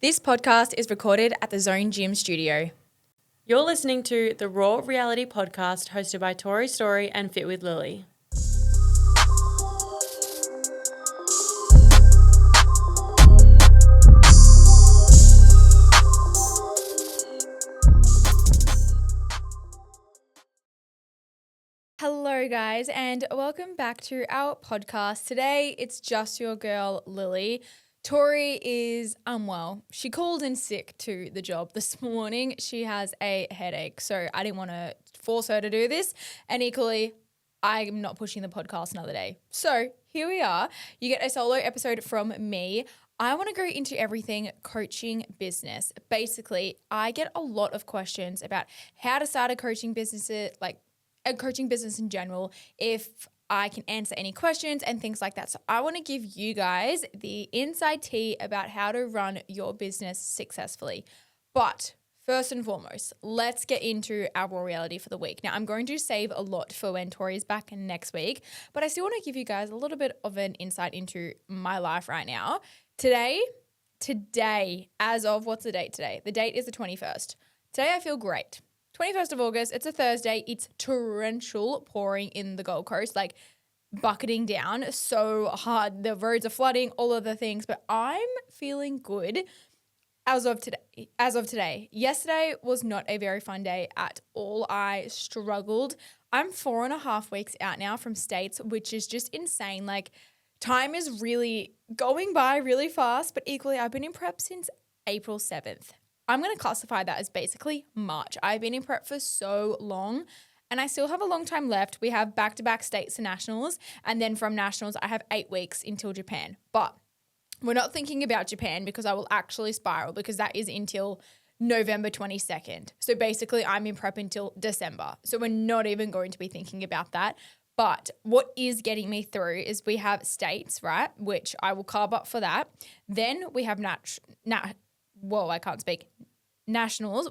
This podcast is recorded at the Zone Gym studio. You're listening to the Raw Reality Podcast hosted by Tori Story and Fit with Lily. Hello guys and welcome back to our podcast. Today it's just your girl Lily. Tori is unwell. She called in sick to the job this morning. She has a headache, so I didn't want to force her to do this. And equally, I'm not pushing the podcast another day. So here we are. You get a solo episode from me. I want to go into everything coaching business. Basically, I get a lot of questions about how to start a coaching business, like a coaching business in general, if I can answer any questions and things like that. So I want to give you guys the inside tea about how to run your business successfully. But first and foremost, let's get into our raw reality for the week. Now, I'm going to save a lot for when Tori is back next week, but I still want to give you guys a little bit of an insight into my life right now. Today, as of, what's the date today? The date is the 21st. Today I feel great. 21st of August, it's a Thursday, it's torrential pouring in the Gold Coast, like bucketing down so hard. The roads are flooding, all of the things, but I'm feeling good as of today. Yesterday was not a very fun day at all. I struggled. I'm 4.5 weeks out now from States, which is just insane. Like, time is really going by really fast, but equally I've been in prep since April 7th. I'm going to classify that as basically March. I've been in prep for so long and I still have a long time left. We have back-to-back states and nationals, and then from nationals I have 8 weeks until Japan. But we're not thinking about Japan because I will actually spiral, because that is until November 22nd. So basically I'm in prep until December. So we're not even going to be thinking about that. But what is getting me through is we have states, right, which I will carb up for that. Then we have nationals,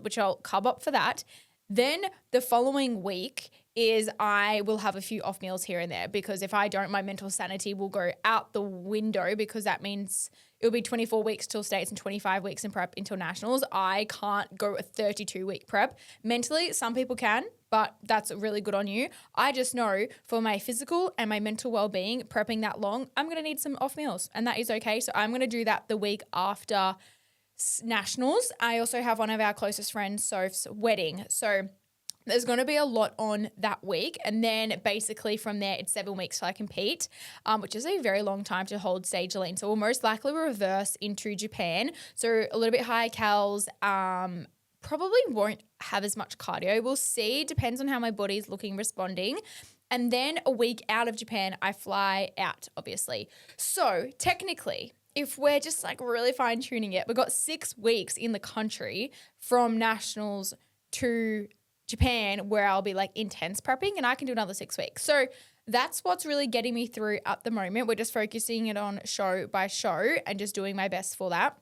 which I'll carb up for that. Then the following week is I will have a few off meals here and there, because if I don't, my mental sanity will go out the window, because that means it'll be 24 weeks till states and 25 weeks in prep until nationals. I can't go a 32-week prep. Mentally, some people can, but that's really good on you. I just know for my physical and my mental well-being, prepping that long, I'm going to need some off meals, and that is okay. So I'm going to do that the week after nationals. I also have one of our closest friends, Soph's wedding. So there's going to be a lot on that week. And then basically from there, it's 7 weeks till I compete, which is a very long time to hold stage lean. So we'll most likely reverse into Japan. So a little bit higher calories, probably won't have as much cardio. We'll see. Depends on how my body's looking, responding. And then a week out of Japan, I fly out, obviously. So technically, if we're just like really fine tuning it, we've got 6 weeks in the country from nationals to Japan where I'll be like intense prepping, and I can do another 6 weeks. So that's what's really getting me through at the moment. We're just focusing it on show by show and just doing my best for that.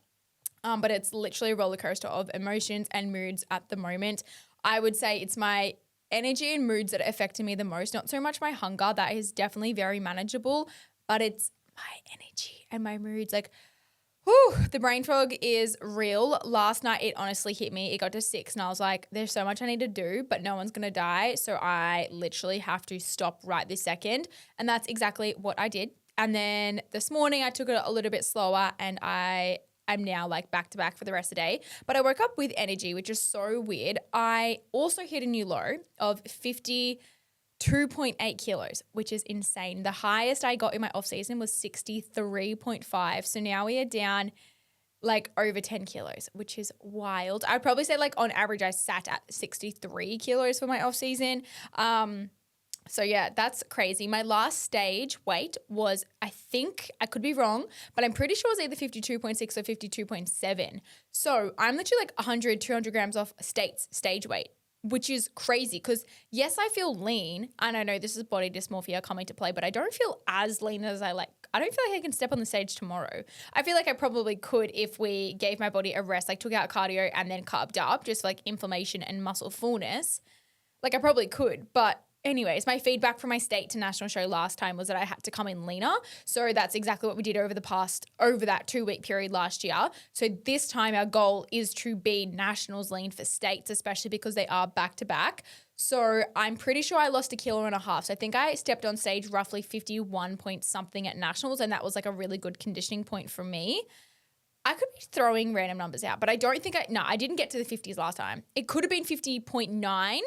But it's literally a roller coaster of emotions and moods at the moment. I would say it's my energy and moods that are affecting me the most, not so much my hunger. That is definitely very manageable, but it's my energy and my moods. Like, the brain fog is real. Last night, it honestly hit me. It got to 6 and I was like, there's so much I need to do, but no one's going to die. So I literally have to stop right this second. And that's exactly what I did. And then this morning I took it a little bit slower, and I'm now like back to back for the rest of the day. But I woke up with energy, which is so weird. I also hit a new low of 52.8 kilos, which is insane. The highest I got in my off season was 63.5. So now we are down like over 10 kilos, which is wild. I'd probably say like on average, I sat at 63 kilos for my off season. So yeah, that's crazy. My last stage weight was, I think, I could be wrong, but I'm pretty sure it was either 52.6 or 52.7. So I'm literally like 100, 200 grams off stage weight, which is crazy because, yes, I feel lean, and I know this is body dysmorphia coming to play, but I don't feel as lean as I like. I don't feel like I can step on the stage tomorrow. I feel like I probably could if we gave my body a rest, like took out cardio and then carved up, just like inflammation and muscle fullness. Like I probably could, but anyways, my feedback from my state to national show last time was that I had to come in leaner. So that's exactly what we did over that 2-week period last year. So this time our goal is to be nationals lean for states, especially because they are back to back. So I'm pretty sure I lost 1.5 kilos. So I think I stepped on stage roughly 51 point something at nationals. And that was like a really good conditioning point for me. I could be throwing random numbers out, but I don't think I didn't get to the 50s last time. It could have been 50.9,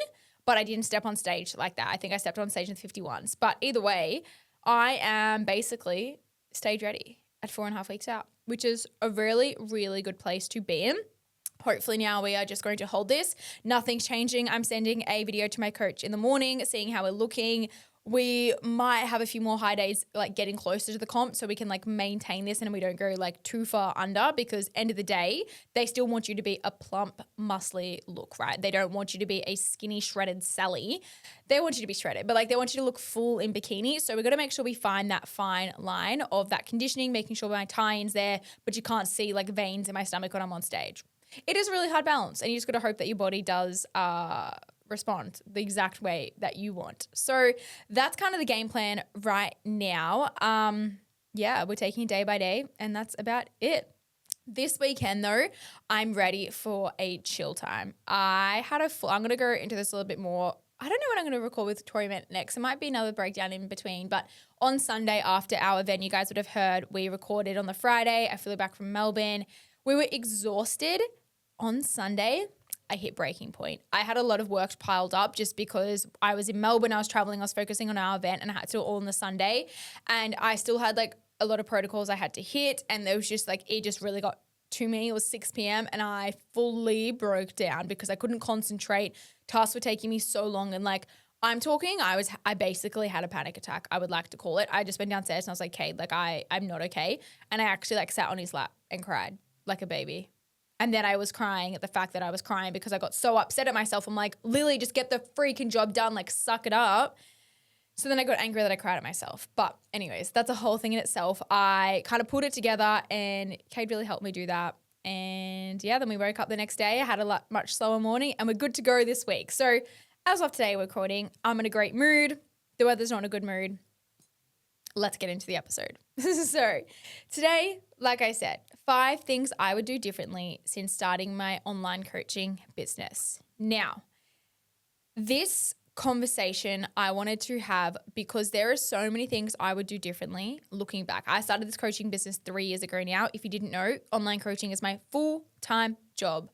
but I didn't step on stage like that. I think I stepped on stage in the 51s. But either way, I am basically stage ready at 4.5 weeks out, which is a really, really good place to be in. Hopefully now we are just going to hold this. Nothing's changing. I'm sending a video to my coach in the morning, seeing how we're looking. We might have a few more high days, like getting closer to the comp, so we can like maintain this and we don't go like too far under, because end of the day, they still want you to be a plump, muscly look, right? They don't want you to be a skinny, shredded Sally. They want you to be shredded, but like they want you to look full in bikini. So we've got to make sure we find that fine line of that conditioning, making sure my tie-in's there, but you can't see like veins in my stomach when I'm on stage. It is a really hard balance, and you just got to hope that your body does respond the exact way that you want. So that's kind of the game plan right now. We're taking it day by day, and that's about it. This weekend though, I'm ready for a chill time. I'm going to go into this a little bit more. I don't know what I'm going to record with Tori next. It might be another breakdown in between, but on Sunday after our event, you guys would have heard we recorded on the Friday. I flew back from Melbourne. We were exhausted. On Sunday, I hit breaking point. I had a lot of work piled up just because I was in Melbourne, I was traveling, I was focusing on our event, and I had to do it all on the Sunday. And I still had like a lot of protocols I had to hit, and there was just like, it just really got to me. It was 6 p.m. and I fully broke down because I couldn't concentrate. Tasks were taking me so long, and like I'm talking, I basically had a panic attack, I would like to call it. I just went downstairs and I was like, Cade, like I'm not okay. And I actually like sat on his lap and cried like a baby. And then I was crying at the fact that I was crying because I got so upset at myself. I'm like, Lily, just get the freaking job done. Like, suck it up. So then I got angry that I cried at myself. But anyways, that's a whole thing in itself. I kind of put it together, and Cade really helped me do that. And yeah, then we woke up the next day. I had a much slower morning, and we're good to go this week. So as of today, we're recording. I'm in a great mood. The weather's not in a good mood. Let's get into the episode. So today, like I said, 5 things I would do differently since starting my online coaching business. Now, this conversation I wanted to have because there are so many things I would do differently looking back. I started this coaching business 3 years ago now. If you didn't know, online coaching is my full-time job.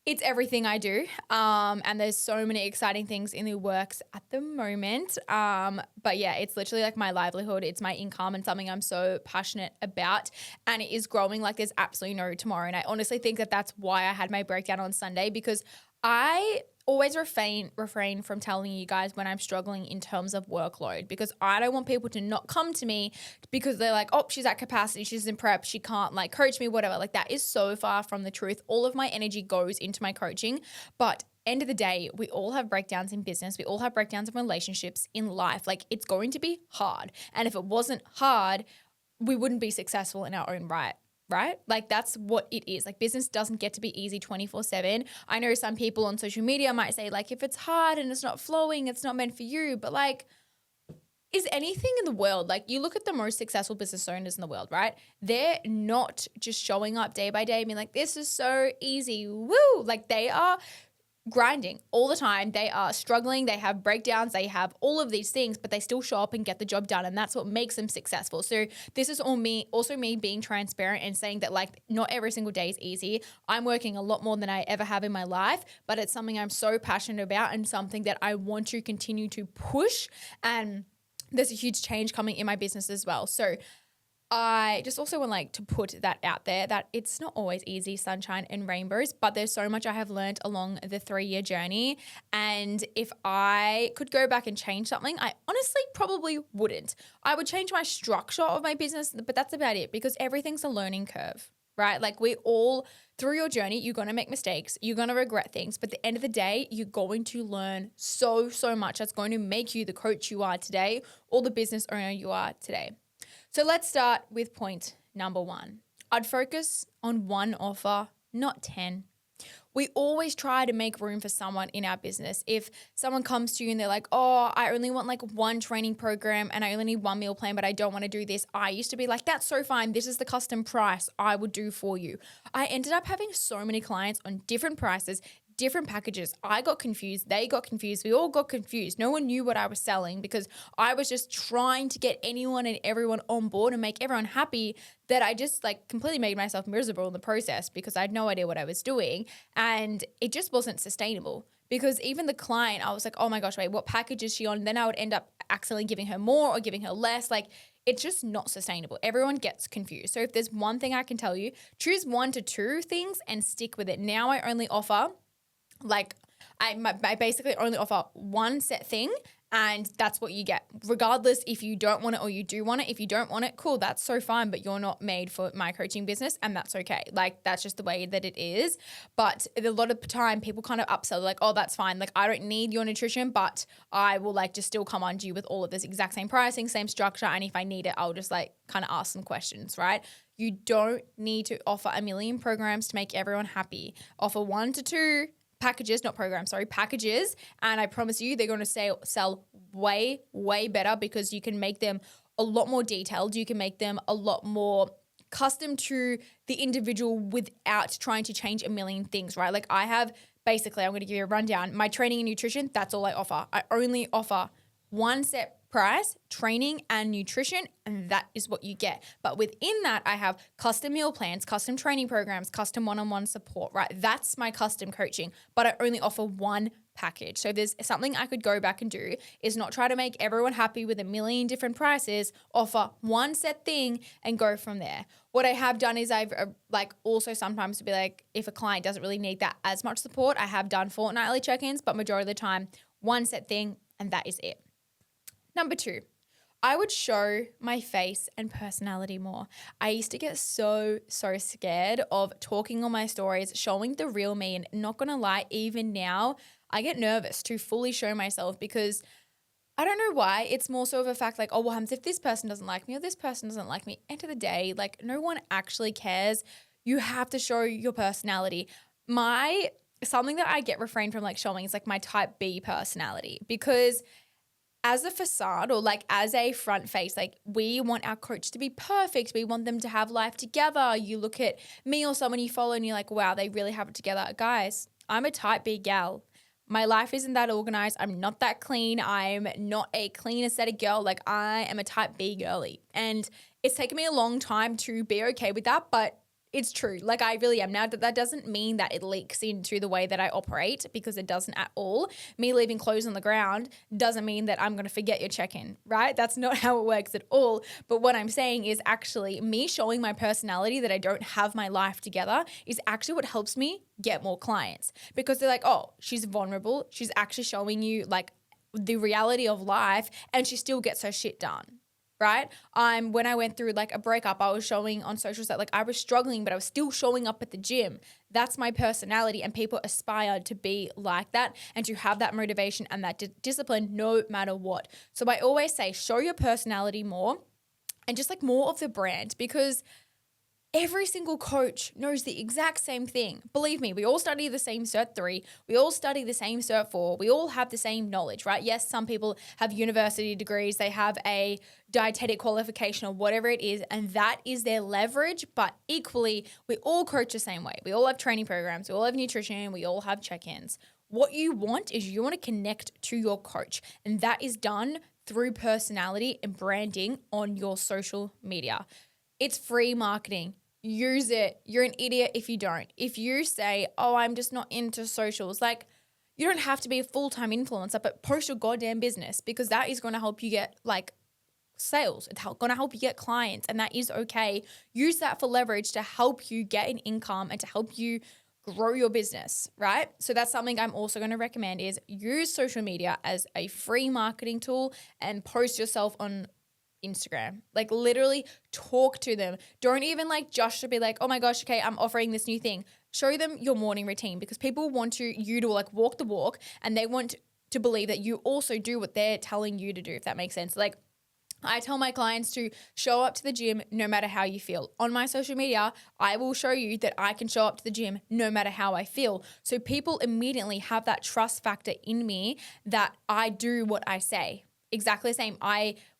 It's everything I do, and there's so many exciting things in the works at the moment. But yeah, it's literally like my livelihood. It's my income and something I'm so passionate about, and it is growing like there's absolutely no tomorrow. And I honestly think that that's why I had my breakdown on Sunday, because I always refrain from telling you guys when I'm struggling in terms of workload, because I don't want people to not come to me because they're like, oh, she's at capacity, she's in prep, she can't like coach me, whatever. Like that is so far from the truth. All of my energy goes into my coaching, but end of the day, we all have breakdowns in business. We all have breakdowns in relationships, in life. Like it's going to be hard. And if it wasn't hard, we wouldn't be successful in our own right. Right? Like that's what it is. Like business doesn't get to be easy 24/7. I know some people on social media might say like, if it's hard and it's not flowing, it's not meant for you. But like, is anything in the world, like you look at the most successful business owners in the world, right? They're not just showing up day by day being like, this is so easy. Woo! Like they are grinding all the time. They are struggling. They have breakdowns. They have all of these things, but they still show up and get the job done. And that's what makes them successful. So this is also me being transparent and saying that like not every single day is easy. I'm working a lot more than I ever have in my life, but it's something I'm so passionate about and something that I want to continue to push. And there's a huge change coming in my business as well. So I just also want like to put that out there that it's not always easy, sunshine and rainbows, but there's so much I have learned along the 3-year journey. And if I could go back and change something, I honestly probably wouldn't. I would change my structure of my business, but that's about it, because everything's a learning curve, right? Like we all, through your journey, you're going to make mistakes. You're going to regret things. But at the end of the day, you're going to learn so much that's going to make you the coach you are today or the business owner you are today. So let's start with point number 1. I'd focus on one offer, not 10. we always try to make room for someone in our business. If someone comes to you and they're like, oh, I only want like one training program and I only need one meal plan, but I don't want to do this. I used to be like, that's so fine. This is the custom price I would do for you. I ended up having so many clients on different prices, different packages. I got confused. They got confused. We all got confused. No one knew what I was selling because I was just trying to get anyone and everyone on board and make everyone happy, that I just like completely made myself miserable in the process because I had no idea what I was doing. And it just wasn't sustainable because even the client, I was like, oh my gosh, wait, what package is she on? And then I would end up accidentally giving her more or giving her less. Like, it's just not sustainable. Everyone gets confused. So if there's one thing I can tell you, choose 1 to 2 things and stick with it. Now I only offer I basically only offer one set thing, and that's what you get. Regardless if you don't want it or you do want it. If you don't want it, cool, that's so fine, but you're not made for my coaching business, and that's okay. Like, that's just the way that it is. But a lot of the time people kind of upsell, like, oh, that's fine. Like, I don't need your nutrition, but I will like just still come on to you with all of this exact same pricing, same structure. And if I need it, I'll just like kind of ask some questions, right? You don't need to offer a million programs to make everyone happy. Offer 1 to 2 packages, not programs, sorry, packages. And I promise you, they're going to sell way, way better because you can make them a lot more detailed. You can make them a lot more custom to the individual without trying to change a million things, right? Like, I have basically, I'm going to give you a rundown. My training and nutrition, that's all I offer. I only offer one set price, training and nutrition, and that is what you get. But within that, I have custom meal plans, custom training programs, custom one-on-one support, right? That's my custom coaching, but I only offer one package. So if there's something I could go back and do, is not try to make everyone happy with a million different prices, offer one set thing and go from there. What I have done is I've like also sometimes to be like, if a client doesn't really need that as much support, I have done fortnightly check-ins, but majority of the time, one set thing, and that is it. Number 2, I would show my face and personality more. I used to get so scared of talking on my stories, showing the real me, and not gonna lie, even now, I get nervous to fully show myself because I don't know why. It's more so of a fact like, oh, what happens if this person doesn't like me or this person doesn't like me? End of the day, like, no one actually cares. You have to show your personality. Something that I get refrained from like showing is like my type B personality, because as a facade or like as a front face, like, we want our coach to be perfect. We want them to have life together. You look at me or someone you follow and you're like, wow, they really have it together. Guys, I'm a type B gal. My life isn't that organized. I'm not that clean. I'm not a clean aesthetic girl. Like, I am a type B girly. And it's taken me a long time to be okay with that, but it's true. Like, I really am. Now, that doesn't mean that it leaks into the way that I operate, because it doesn't at all. Me leaving clothes on the ground doesn't mean that I'm going to forget your check-in, right? That's not how it works at all. But what I'm saying is actually me showing my personality, that I don't have my life together, is actually what helps me get more clients, because they're like, oh, she's vulnerable. She's actually showing you like the reality of life, and she still gets her shit done. Right? When I went through like a breakup, I was showing on socials that like I was struggling, but I was still showing up at the gym. That's my personality, and people aspire to be like that and to have that motivation and that discipline no matter what. So I always say, show your personality more and just like more of the brand, because every single coach knows the exact same thing. Believe me, we all study the same Cert 3. We all study the same Cert 4. We all have the same knowledge, right? Yes, some people have university degrees. They have a dietetic qualification or whatever it is, and that is their leverage. But equally, we all coach the same way. We all have training programs. We all have nutrition. We all have check-ins. What you want is you want to connect to your coach, and that is done through personality and branding on your social media. It's free marketing. Use it. You're an idiot if you don't. If you say, oh, I'm just not into socials, like, you don't have to be a full-time influencer, but post your goddamn business, because that is going to help you get like sales. It's going to help you get clients, and that is okay. Use that for leverage to help you get an income and to help you grow your business, right? So that's something I'm also going to recommend, is use social media as a free marketing tool and post yourself on Instagram. Like, literally talk to them. Don't even like just to be like, oh my gosh, okay, I'm offering this new thing. Show them your morning routine, because people want you to like walk the walk, and they want to believe that you also do what they're telling you to do, if that makes sense. Like, I tell my clients to show up to the gym no matter how you feel. On my social media, I will show you that I can show up to the gym no matter how I feel. So people immediately have that trust factor in me that I do what I say. Exactly the same.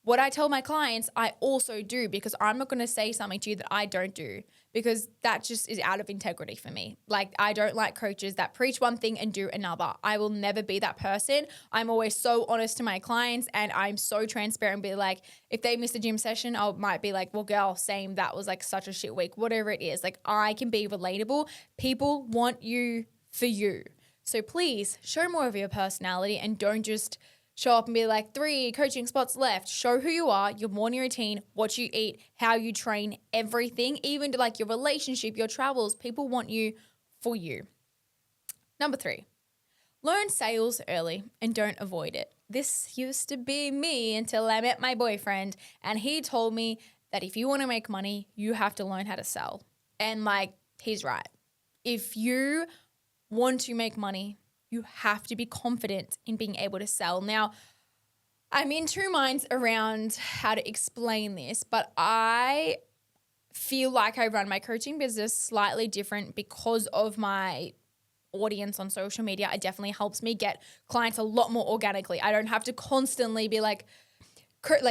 What I tell my clients, I also do, because I'm not going to say something to you that I don't do, because that just is out of integrity for me. Like, I don't like coaches that preach one thing and do another. I will never be that person. I'm always so honest to my clients, and I'm so transparent. Be like, if they miss a gym session, I might be like, well, girl, same. That was like such a shit week, whatever it is. Like, I can be relatable. People want you for you. So please show more of your personality and don't just show up and be like, 3 coaching spots left. Show who you are, your morning routine, what you eat, how you train, everything, even to like your relationship, your travels. People want you for you. Number 3, learn sales early and don't avoid it. This used to be me until I met my boyfriend, and he told me that if you want to make money, you have to learn how to sell. And like, he's right. If you want to make money, you have to be confident in being able to sell. Now, I'm in 2 minds around how to explain this, but I feel like I run my coaching business slightly different because of my audience on social media. It definitely helps me get clients a lot more organically. I don't have to constantly be like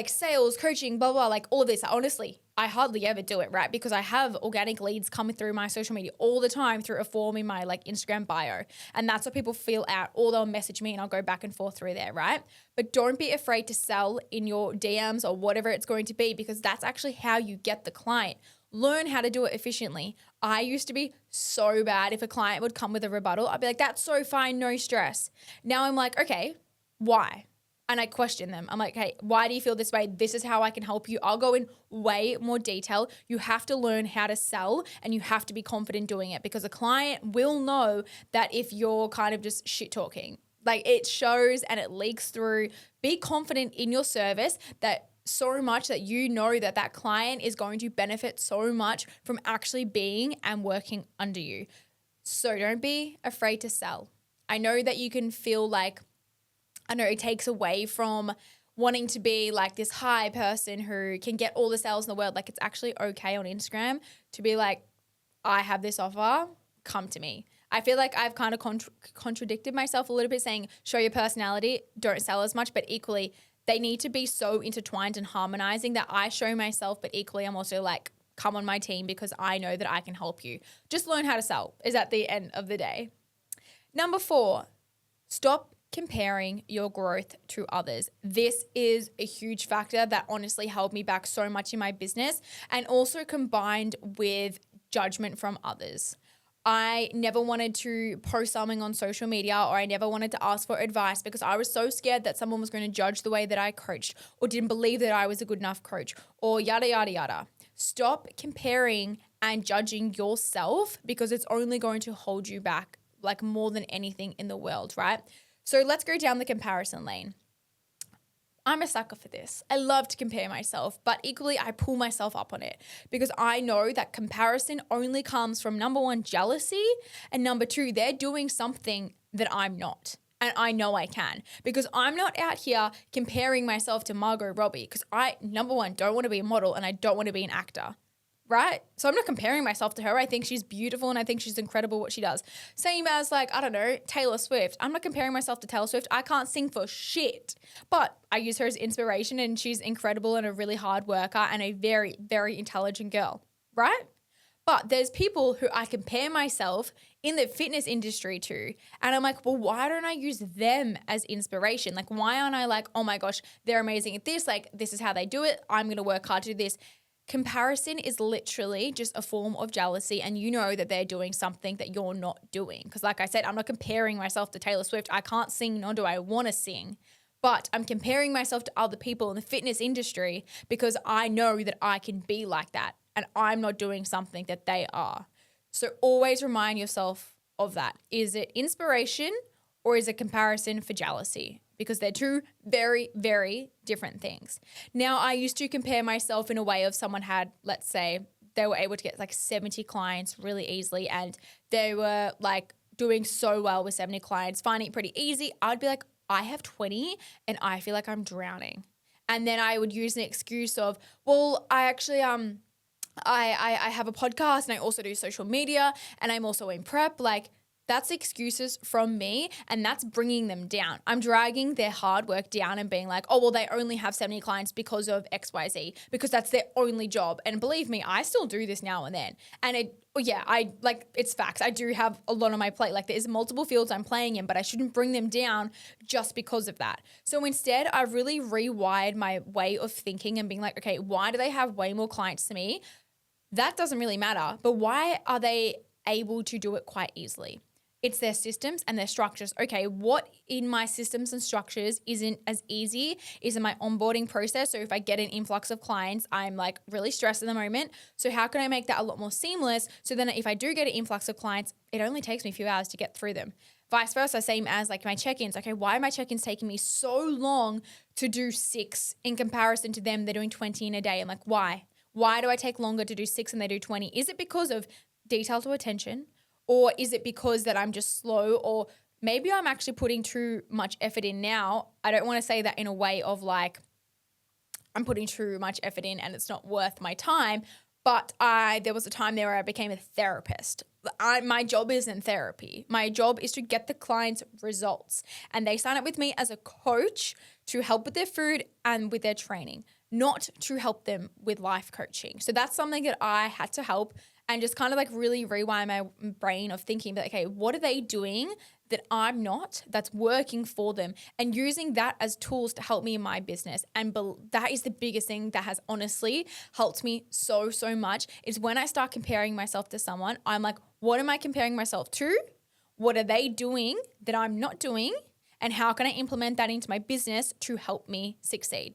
sales, coaching, blah, blah, like all of this. Honestly, I hardly ever do it, right? Because I have organic leads coming through my social media all the time through a form in my like Instagram bio. And that's what people fill out, or they'll message me and I'll go back and forth through there, right? But don't be afraid to sell in your DMs or whatever it's going to be, because that's actually how you get the client. Learn how to do it efficiently. I used to be so bad. If a client would come with a rebuttal, I'd be like, that's so fine, no stress. Now I'm like, okay, why? And I question them. I'm like, hey, why do you feel this way? This is how I can help you. I'll go in way more detail. You have to learn how to sell, and you have to be confident doing it, because a client will know that if you're kind of just shit talking. Like, it shows and it leaks through. Be confident in your service, that so much that you know that that client is going to benefit so much from actually being and working under you. So don't be afraid to sell. I know that you can feel like, I know it takes away from wanting to be like this high person who can get all the sales in the world. Like, it's actually okay on Instagram to be like, I have this offer, come to me. I feel like I've kind of contradicted myself a little bit, saying show your personality, don't sell as much, but equally they need to be so intertwined and harmonizing that I show myself, but equally I'm also like, come on my team, because I know that I can help you. Just learn how to sell is at the end of the day. Number 4, stop comparing your growth to others. This is a huge factor that honestly held me back so much in my business, and also combined with judgment from others. I never wanted to post something on social media, or I never wanted to ask for advice, because I was so scared that someone was going to judge the way that I coached, or didn't believe that I was a good enough coach, or yada, yada, yada. Stop comparing and judging yourself, because it's only going to hold you back, like, more than anything in the world, right? So let's go down the comparison lane. I'm a sucker for this. I love to compare myself, but equally I pull myself up on it, because I know that comparison only comes from, number 1, jealousy, and number 2, they're doing something that I'm not. And I know I can, because I'm not out here comparing myself to Margot Robbie, because I, number 1, don't want to be a model, and I don't want to be an actor. Right? So I'm not comparing myself to her. I think she's beautiful, and I think she's incredible what she does. Same as, like, I don't know, Taylor Swift. I'm not comparing myself to Taylor Swift. I can't sing for shit. But I use her as inspiration, and she's incredible and a really hard worker and a very, very intelligent girl. Right? But there's people who I compare myself in the fitness industry to, and I'm like, well, why don't I use them as inspiration? Like, why aren't I like, oh my gosh, they're amazing at this. Like, this is how they do it. I'm going to work hard to do this. Comparison is literally just a form of jealousy, and you know that they're doing something that you're not doing. Because like I said, I'm not comparing myself to Taylor Swift. I can't sing, nor do I want to sing. But I'm comparing myself to other people in the fitness industry, because I know that I can be like that, and I'm not doing something that they are. So always remind yourself of that. Is it inspiration, or is it comparison for jealousy? Because they're 2 very, very different things. Now, I used to compare myself in a way of someone had, let's say, they were able to get like 70 clients really easily, and they were like doing so well with 70 clients, finding it pretty easy. I'd be like, I have 20 and I feel like I'm drowning. And then I would use an excuse of, well, I actually I have a podcast and I also do social media and I'm also in prep. Like, that's excuses from me, and that's bringing them down. I'm dragging their hard work down and being like, oh, well, they only have 70 clients because of XYZ, because that's their only job. And believe me, I still do this now and then. And it's facts. I do have a lot on my plate. Like, there's multiple fields I'm playing in, but I shouldn't bring them down just because of that. So instead, I've really rewired my way of thinking and being like, okay, why do they have way more clients to me? That doesn't really matter. But why are they able to do it quite easily? It's their systems and their structures. Okay, what in my systems and structures isn't as easy is in my onboarding process. So if I get an influx of clients, I'm like really stressed in the moment. So how can I make that a lot more seamless? So then if I do get an influx of clients, it only takes me a few hours to get through them. Vice versa, same as like my check-ins. Okay, why are my check-ins taking me so long to do 6 in comparison to them? They're doing 20 in a day. I'm like, why? Why do I take longer to do 6 and they do 20? Is it because of detail to attention? Or is it because that I'm just slow, or maybe I'm actually putting too much effort in now? I don't want to say that in a way of like I'm putting too much effort in and it's not worth my time. But there was a time there where I became a therapist. My job isn't therapy. My job is to get the clients results. And they sign up with me as a coach to help with their food and with their training, not to help them with life coaching. So that's something that I had to help and just kind of like really rewind my brain of thinking that, okay, what are they doing that I'm not, that's working for them, and using that as tools to help me in my business. And that is the biggest thing that has honestly helped me so, so much is when I start comparing myself to someone, I'm like, what am I comparing myself to? What are they doing that I'm not doing? And how can I implement that into my business to help me succeed?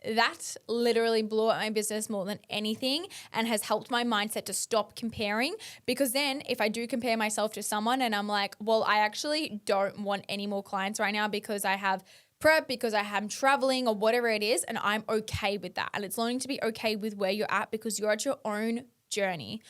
That literally blew up my business more than anything and has helped my mindset to stop comparing, because then if I do compare myself to someone and I'm like, well, I actually don't want any more clients right now because I have prep, because I am traveling or whatever it is, and I'm okay with that. And it's learning to be okay with where you're at because you're at your own journey.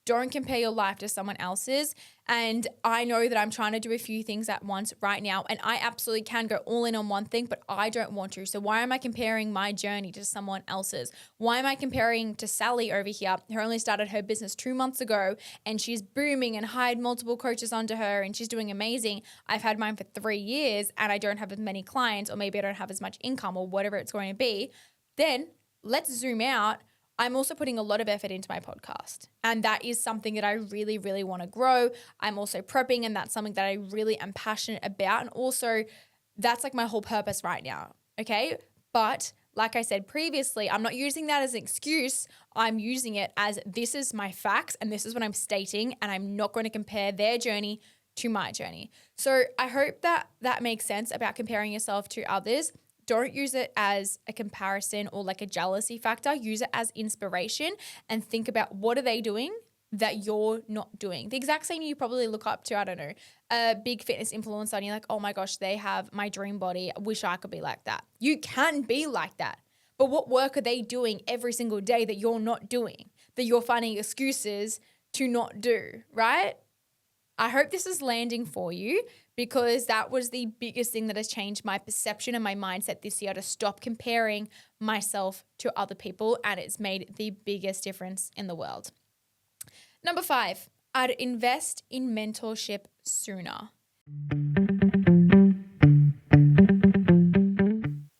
Don't compare your life to someone else's. And I know that I'm trying to do a few things at once right now, and I absolutely can go all in on one thing, but I don't want to. So why am I comparing my journey to someone else's? Why am I comparing to Sally over here, who only started her business 2 months ago and she's booming and hired multiple coaches under her and she's doing amazing? I've had mine for 3 years and I don't have as many clients, or maybe I don't have as much income, or whatever it's going to be. Then let's zoom out. I'm also putting a lot of effort into my podcast, and that is something that I really, really want to grow. I'm also prepping, and that's something that I really am passionate about. And also that's like my whole purpose right now. Okay. But like I said previously, I'm not using that as an excuse. I'm using it as this is my facts and this is what I'm stating, and I'm not going to compare their journey to my journey. So I hope that that makes sense about comparing yourself to others. Don't use it as a comparison or like a jealousy factor. Use it as inspiration and think about what are they doing that you're not doing. The exact same you probably look up to, I don't know, a big fitness influencer, and you're like, oh my gosh, they have my dream body. I wish I could be like that. You can be like that. But what work are they doing every single day that you're not doing, that you're finding excuses to not do, right? I hope this is landing for you, because that was the biggest thing that has changed my perception and my mindset this year, to stop comparing myself to other people, and it's made the biggest difference in the world. Number 5, I'd invest in mentorship sooner.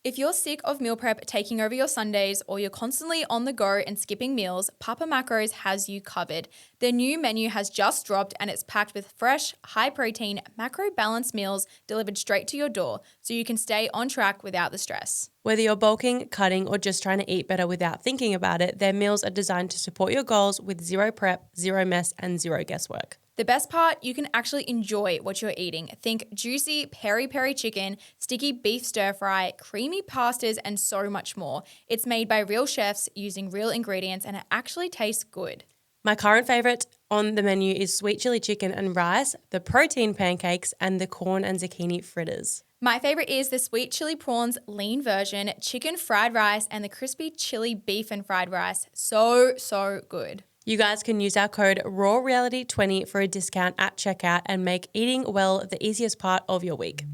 If you're sick of meal prep taking over your Sundays, or you're constantly on the go and skipping meals, Papa Macros has you covered. Their new menu has just dropped, and it's packed with fresh, high-protein, macro-balanced meals delivered straight to your door, so you can stay on track without the stress. Whether you're bulking, cutting, or just trying to eat better without thinking about it, their meals are designed to support your goals with zero prep, zero mess, and zero guesswork. The best part, you can actually enjoy what you're eating. Think juicy peri-peri chicken, sticky beef stir fry, creamy pastas, and so much more. It's made by real chefs using real ingredients, and it actually tastes good. My current favorite on the menu is sweet chili chicken and rice, the protein pancakes, and the corn and zucchini fritters. My favorite is the sweet chili prawns lean version, chicken fried rice, and the crispy chili beef and fried rice. So, so good. You guys can use our code RAWREALITY20 for a discount at checkout and make eating well the easiest part of your week.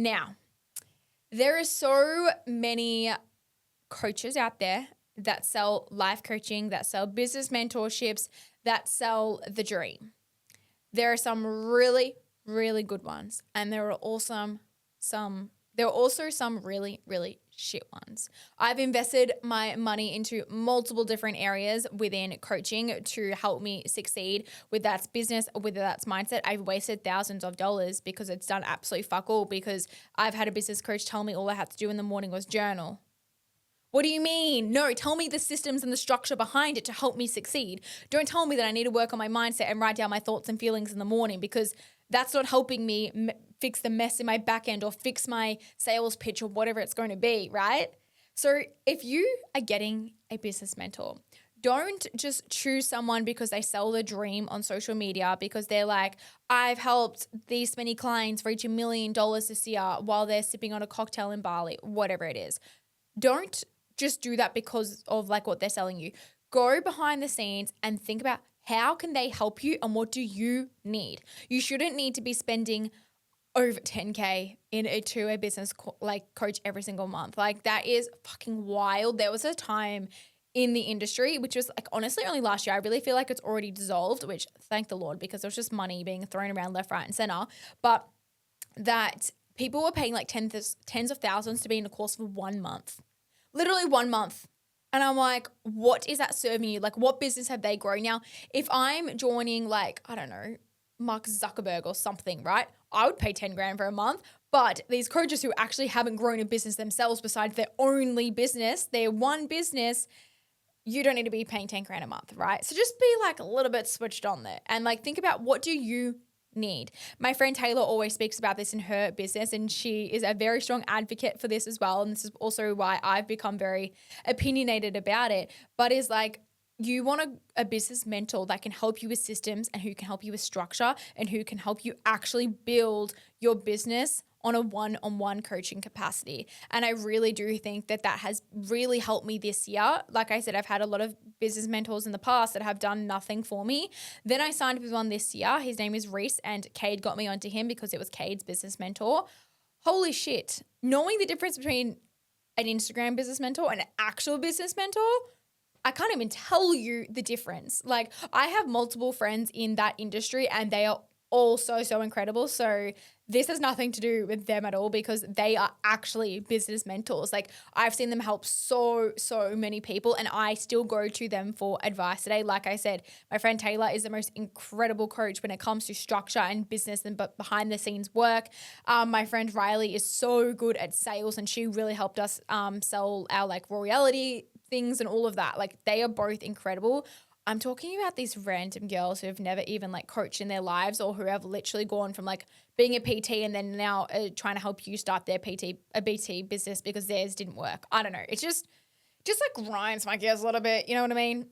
Now, there are so many coaches out there that sell life coaching, that sell business mentorships, that sell the dream. There are some really, really good ones, and there are also some really, really shit ones. I've invested my money into multiple different areas within coaching to help me succeed, whether that's business or whether that's mindset. I've wasted thousands of dollars because it's done absolutely fuck all, because I've had a business coach tell me all I had to do in the morning was journal. What do you mean? No, tell me the systems and the structure behind it to help me succeed. Don't tell me that I need to work on my mindset and write down my thoughts and feelings in the morning, because that's not helping me fix the mess in my back end or fix my sales pitch or whatever it's going to be, right? So if you are getting a business mentor, don't just choose someone because they sell the dream on social media, because they're like, I've helped these many clients reach $1 million this year while they're sipping on a cocktail in Bali, whatever it is. Don't just do that because of like what they're selling you. Go behind the scenes and think about how can they help you and what do you need. You shouldn't need to be spending over 10K to a business coach every single month. Like, that is fucking wild. There was a time in the industry, which was like honestly only last year. I really feel like it's already dissolved, which thank the Lord, because there's just money being thrown around left, right, and center. But that people were paying like tens of thousands to be in a course for 1 month. Literally 1 month. And I'm like, what is that serving you? Like, what business have they grown? Now, if I'm joining like, I don't know, Mark Zuckerberg or something, right? I would pay 10 grand for a month. But these coaches who actually haven't grown a business themselves besides their only business, their one business, you don't need to be paying 10 grand a month, right? So just be like a little bit switched on there and like think about, what do you need? My friend Taylor always speaks about this in her business, and she is a very strong advocate for this as well. And this is also why I've become very opinionated about it, but is like, you want a business mentor that can help you with systems and who can help you with structure and who can help you actually build your business on a one-on-one coaching capacity. And I really do think that has really helped me this year. Like I said, I've had a lot of business mentors in the past that have done nothing for me. Then I signed up with one this year. His name is Reese, and Cade got me onto him because it was Cade's business mentor. Holy shit. Knowing the difference between an Instagram business mentor and an actual business mentor, I can't even tell you the difference. Like, I have multiple friends in that industry and they are all so incredible. So this has nothing to do with them at all, because they are actually business mentors. Like, I've seen them help so many people, and I still go to them for advice today. Like I said, my friend Taylor is the most incredible coach when it comes to structure and business and behind the scenes work. My friend Riley is so good at sales, and she really helped us sell our like royalty things and all of that. Like, they are both incredible. I'm talking about these random girls who have never even like coached in their lives, or who have literally gone from like being a PT and then now trying to help you start their BT business because theirs didn't work. I don't know. It's just like grinds my gears a little bit. You know what I mean?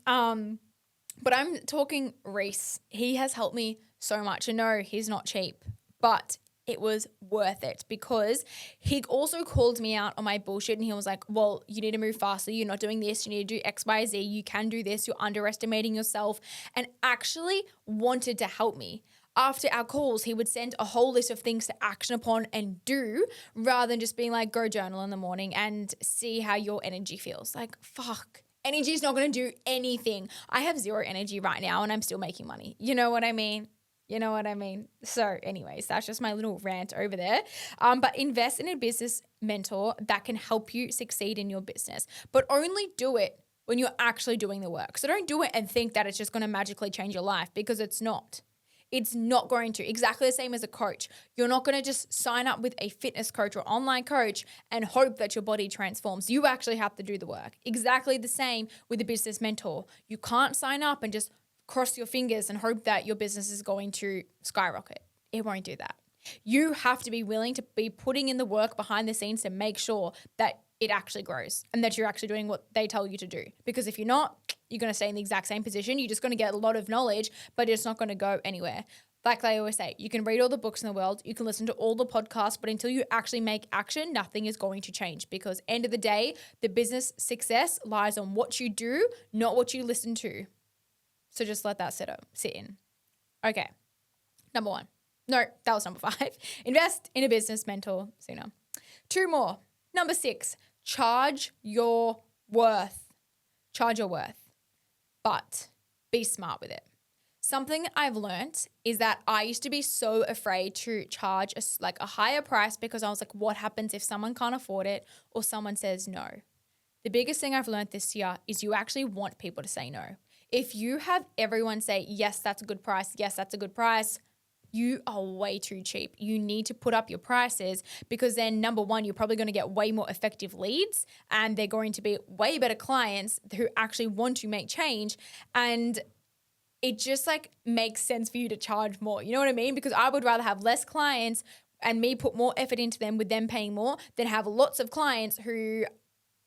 But I'm talking Reese. He has helped me so much, and no, he's not cheap, but it was worth it, because he also called me out on my bullshit, and he was like, well, you need to move faster. You're not doing this. You need to do X, Y, Z. You can do this. You're underestimating yourself, and actually wanted to help me. After our calls, he would send a whole list of things to action upon and do, rather than just being like, go journal in the morning and see how your energy feels. Like, fuck. Energy is not going to do anything. I have zero energy right now and I'm still making money. You know what I mean? So anyways, that's just my little rant over there. But invest in a business mentor that can help you succeed in your business, but only do it when you're actually doing the work. So don't do it and think that it's just going to magically change your life, because it's not. It's not going to. Exactly the same as a coach. You're not going to just sign up with a fitness coach or online coach and hope that your body transforms. You actually have to do the work. Exactly the same with a business mentor. You can't sign up and just cross your fingers and hope that your business is going to skyrocket. It won't do that. You have to be willing to be putting in the work behind the scenes to make sure that it actually grows and that you're actually doing what they tell you to do. Because if you're not, you're going to stay in the exact same position. You're just going to get a lot of knowledge, but it's not going to go anywhere. Like they always say, you can read all the books in the world, you can listen to all the podcasts, but until you actually make action, nothing is going to change. Because end of the day, the business success lies on what you do, not what you listen to. So just let that sit in. Okay, number one. No, that was number 5. Invest in a business mentor sooner. 2 more. Number 6, charge your worth. Charge your worth, but be smart with it. Something I've learned is that I used to be so afraid to charge a higher price because I was like, what happens if someone can't afford it or someone says no? The biggest thing I've learned this year is you actually want people to say no. If you have everyone say, yes, that's a good price, yes, that's a good price, you are way too cheap. You need to put up your prices because then, number one, you're probably going to get way more effective leads and they're going to be way better clients who actually want to make change. And it just like makes sense for you to charge more. You know what I mean? Because I would rather have less clients and me put more effort into them with them paying more than have lots of clients who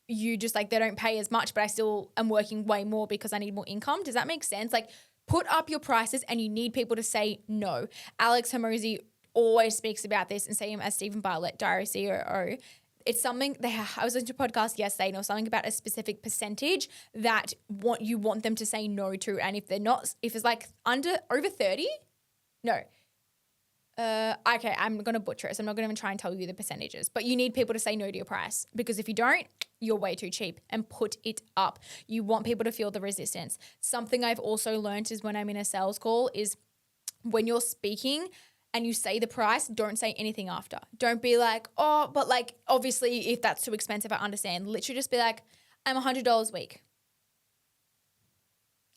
you just like, they don't pay as much, but I still am working way more because I need more income. Does that make sense? Like, put up your prices and you need people to say no. Alex Hormozi always speaks about this, and same as Stephen Bartlett, Diary CEO. It's something I was listening to a podcast yesterday and it was something about a specific percentage that you want them to say no to. And if it's like over 30, no. Okay, I'm going to butcher it. So I'm not going to even try and tell you the percentages, but you need people to say no to your price because if you don't, you're way too cheap, and put it up. You want people to feel the resistance. Something I've also learned is when I'm in a sales call is when you're speaking and you say the price, don't say anything after. Don't be like, oh, but like, obviously if that's too expensive, I understand. Literally just be like, I'm $100 a week.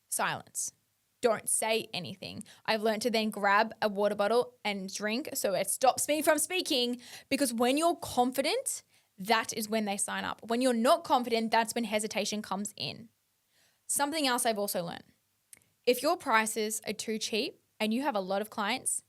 Silence. Don't say anything. I've learned to then grab a water bottle and drink so it stops me from speaking, because when you're confident, that is when they sign up. When you're not confident, that's when hesitation comes in. Something else I've also learned. If your prices are too cheap and you have a lot of clients,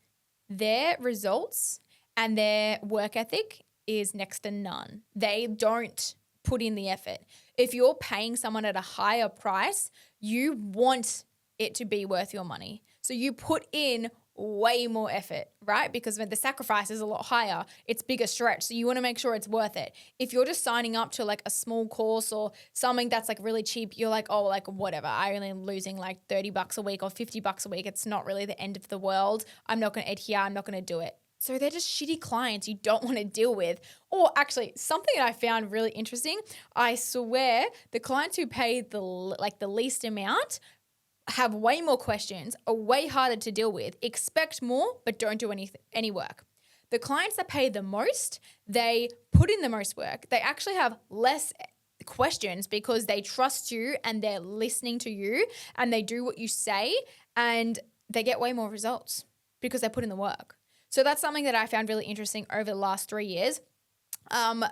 their results and their work ethic is next to none. They don't put in the effort. If you're paying someone at a higher price, you want it to be worth your money. So you put in way more effort, right? Because when the sacrifice is a lot higher, it's bigger stretch. So you want to make sure it's worth it. If you're just signing up to like a small course or something that's like really cheap, you're like, oh, like whatever. I only am losing like $30 a week or $50 a week. It's not really the end of the world. I'm not going to adhere. I'm not going to do it. So they're just shitty clients you don't want to deal with. Or actually, something that I found really interesting, I swear the clients who pay the least amount have way more questions, are way harder to deal with, expect more, but don't do any work. The clients that pay the most, they put in the most work. They actually have less questions because they trust you and they're listening to you and they do what you say and they get way more results because they put in the work. So that's something that I found really interesting over the last 3 years. A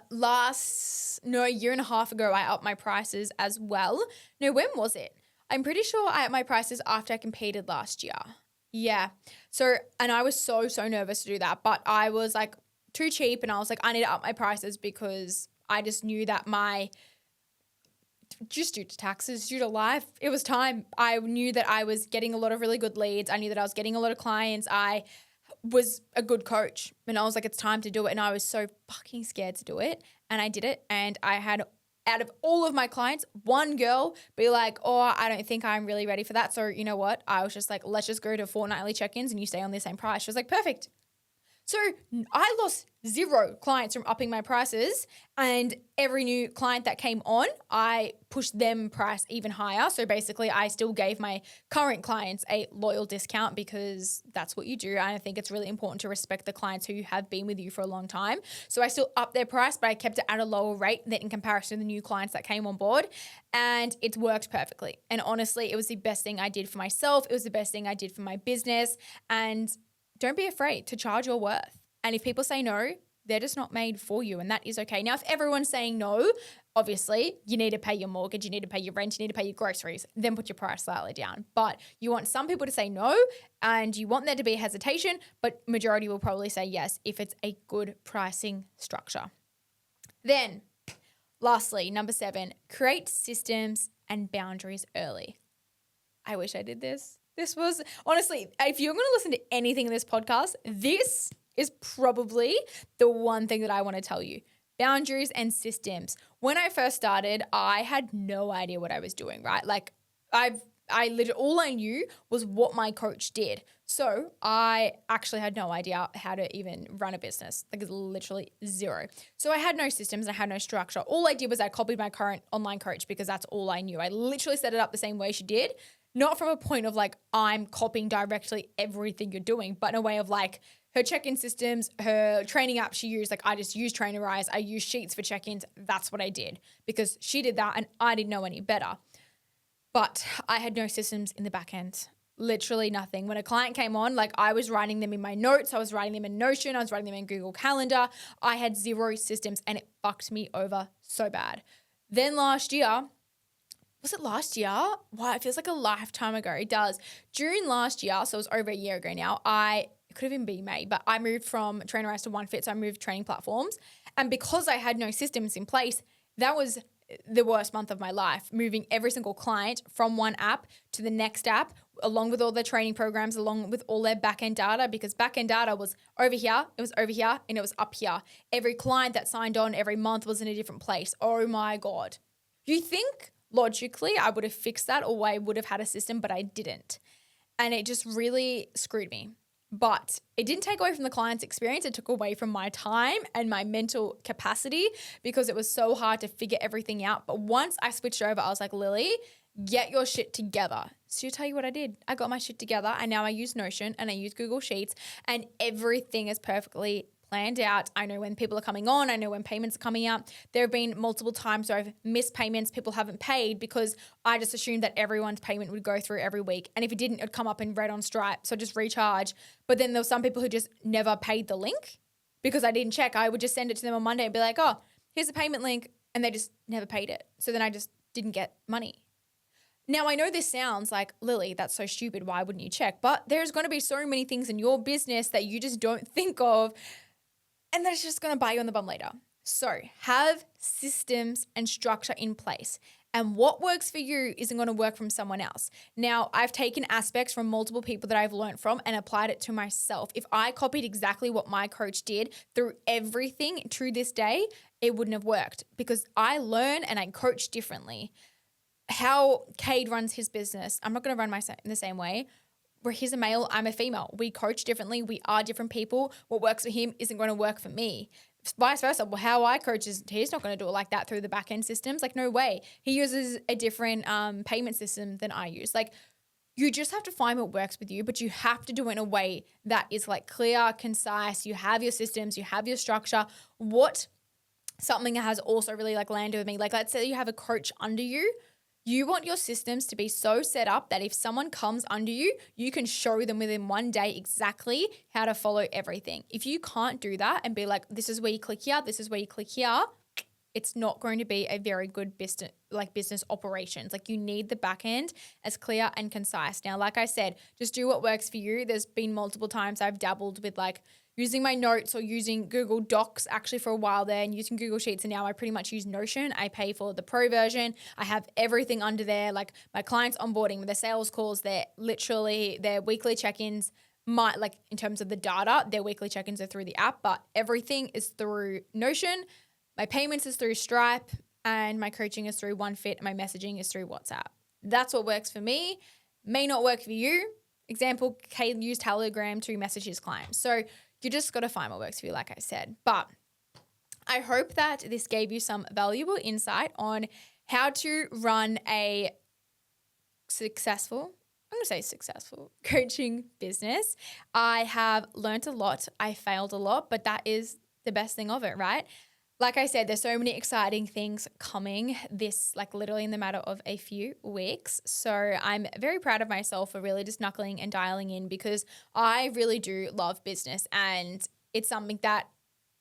year and a half ago, I upped my prices as well. No, when was it? I'm pretty sure I upped my prices after I competed last year. Yeah. So, and I was so nervous to do that, but I was like too cheap and I was like, I need to up my prices because I just knew that just due to taxes, due to life, it was time. I knew that I was getting a lot of really good leads. I knew that I was getting a lot of clients. I was a good coach and I was like, it's time to do it. And I was so fucking scared to do it. And I did it. And I had, out of all of my clients, one girl be like, oh, I don't think I'm really ready for that. So you know what? I was just like, let's just go to fortnightly check-ins and you stay on the same price. She was like, perfect. So I lost 0 clients from upping my prices, and every new client that came on, I pushed them price even higher. So basically I still gave my current clients a loyal discount because that's what you do. And I think it's really important to respect the clients who have been with you for a long time. So I still upped their price, but I kept it at a lower rate than in comparison to the new clients that came on board. And it worked perfectly. And honestly, it was the best thing I did for myself. It was the best thing I did for my business. And don't be afraid to charge your worth. And if people say no, they're just not made for you, and that is okay. Now, if everyone's saying no, obviously you need to pay your mortgage, you need to pay your rent, you need to pay your groceries, then put your price slightly down. But you want some people to say no and you want there to be hesitation, but majority will probably say yes if it's a good pricing structure. Then, lastly, number 7, create systems and boundaries early. I wish I did this. This was, honestly, if you're going to listen to anything in this podcast, this is probably the one thing that I want to tell you. Boundaries and systems. When I first started, I had no idea what I was doing, right? Like all I knew was what my coach did. So I actually had no idea how to even run a business, like literally zero. So I had no systems and I had no structure. All I did was I copied my current online coach because that's all I knew. I literally set it up the same way she did, not from a point of like, I'm copying directly everything you're doing, but in a way of like her check-in systems, her training app she used, like I just used Trainerize, I used Sheets for check-ins. That's what I did because she did that and I didn't know any better. But I had no systems in the back end, literally nothing. When a client came on, like I was writing them in my notes, I was writing them in Notion, I was writing them in Google Calendar. I had zero systems and it fucked me over so bad. Then last year, was it last year? Wow, it feels like a lifetime ago. It does. June last year, so it was over a year ago now, it could even be May, but I moved from Trainerize to OneFit, so I moved training platforms. And because I had no systems in place, that was the worst month of my life, moving every single client from one app to the next app, along with all their training programs, along with all their back-end data, because back-end data was over here, it was over here, and it was up here. Every client that signed on every month was in a different place. Oh my God. You think logically I would have fixed that or I would have had a system, but I didn't. And it just really screwed me. But it didn't take away from the client's experience. It took away from my time and my mental capacity because it was so hard to figure everything out. But once I switched over, I was like, Lily, get your shit together. So I'll tell you what I did. I got my shit together and now I use Notion and I use Google Sheets and everything is perfectly planned out. I know when people are coming on. I know when payments are coming out. There have been multiple times where I've missed payments. People haven't paid because I just assumed that everyone's payment would go through every week. And if it didn't, it'd come up in red on Stripe. So just recharge. But then there were some people who just never paid the link because I didn't check. I would just send it to them on Monday and be like, oh, here's the payment link. And they just never paid it. So then I just didn't get money. Now, I know this sounds like, Lily, that's so stupid. Why wouldn't you check? But there's going to be so many things in your business that you just don't think of and that's just going to bite you on the bum later. So have systems and structure in place. And what works for you isn't going to work from someone else. Now, I've taken aspects from multiple people that I've learned from and applied it to myself. If I copied exactly what my coach did through everything to this day, it wouldn't have worked because I learn and I coach differently. How Cade runs his business, I'm not going to run in the same way. Where he's a male, I'm a female. We coach differently. We are different people. What works for him isn't going to work for me. Vice versa. Well, how I coach is he's not going to do it like that through the back end systems. Like, no way. He uses a different payment system than I use. Like, you just have to find what works with you, but you have to do it in a way that is like clear, concise. You have your systems, you have your structure. Something that has also really like landed with me. Like, let's say you have a coach under you. You want your systems to be so set up that if someone comes under you, you can show them within one day exactly how to follow everything. If you can't do that and be like, this is where you click here, this is where you click here, it's not going to be a very good business operations. Like you need the back end as clear and concise. Now, like I said, just do what works for you. There's been multiple times I've dabbled with like using my notes or using Google Docs actually for a while there and using Google Sheets. And now I pretty much use Notion. I pay for the pro version. I have everything under there, like my clients onboarding, their sales calls, their weekly check-ins. In terms of the data, their weekly check-ins are through the app, but everything is through Notion. My payments is through Stripe and my coaching is through OneFit and my messaging is through WhatsApp. That's what works for me. May not work for you. Example, Kay used Telegram to message his clients. So you just got to find what works for you, like I said. But I hope that this gave you some valuable insight on how to run a successful coaching business. I have learned a lot. I failed a lot, but that is the best thing of it, right? Like I said, there's so many exciting things coming literally in the matter of a few weeks. So I'm very proud of myself for really just knuckling and dialing in because I really do love business and it's something that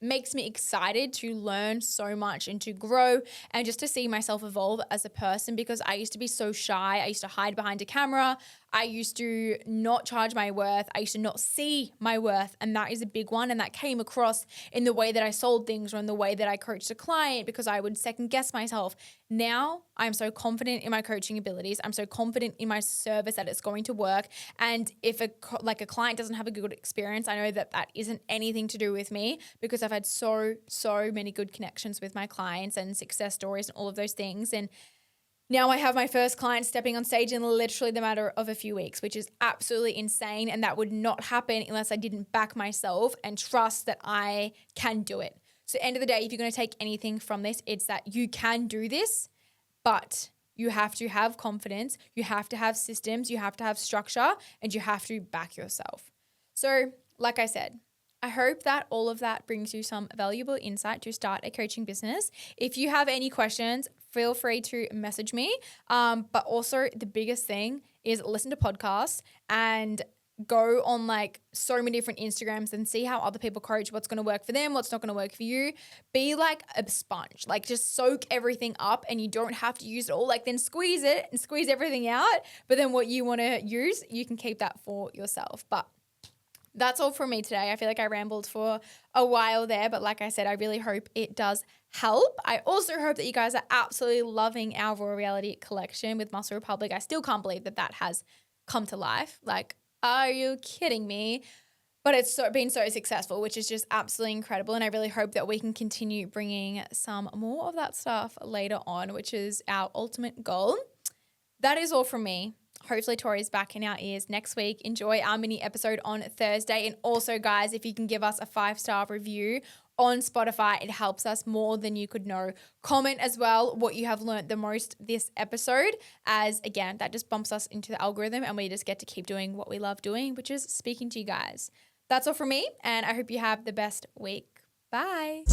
makes me excited to learn so much and to grow and just to see myself evolve as a person because I used to be so shy. I used to hide behind a camera. I used to not charge my worth. I used to not see my worth. And that is a big one. And that came across in the way that I sold things or in the way that I coached a client because I would second guess myself. Now I'm so confident in my coaching abilities. I'm so confident in my service that it's going to work. And if a client doesn't have a good experience, I know that that isn't anything to do with me because I've had so many good connections with my clients and success stories and all of those things. And Now I have my first client stepping on stage in literally the matter of a few weeks, which is absolutely insane. And that would not happen unless I didn't back myself and trust that I can do it. So end of the day, if you're going to take anything from this, it's that you can do this, but you have to have confidence, you have to have systems, you have to have structure, and you have to back yourself. So like I said, I hope that all of that brings you some valuable insight to start a coaching business. If you have any questions, feel free to message me. But also the biggest thing is listen to podcasts and go on like so many different Instagrams and see how other people coach, what's going to work for them, what's not going to work for you. Be like a sponge, like just soak everything up and you don't have to use it all. Like then squeeze it and squeeze everything out. But then what you want to use, you can keep that for yourself. But that's all from me today. I feel like I rambled for a while there, but like I said, I really hope it does help. I also hope that you guys are absolutely loving our Raw Reality collection with Muscle Republic. I still can't believe that has come to life. Like, are you kidding me? But it's been so successful, which is just absolutely incredible. And I really hope that we can continue bringing some more of that stuff later on, which is our ultimate goal. That is all from me. Hopefully Tori's back in our ears next week. Enjoy our mini episode on Thursday. And also, guys, if you can give us a 5-star review on Spotify, it helps us more than you could know. Comment as well what you have learned the most this episode, as again, that just bumps us into the algorithm and we just get to keep doing what we love doing, which is speaking to you guys. That's all from me, and I hope you have the best week. Bye.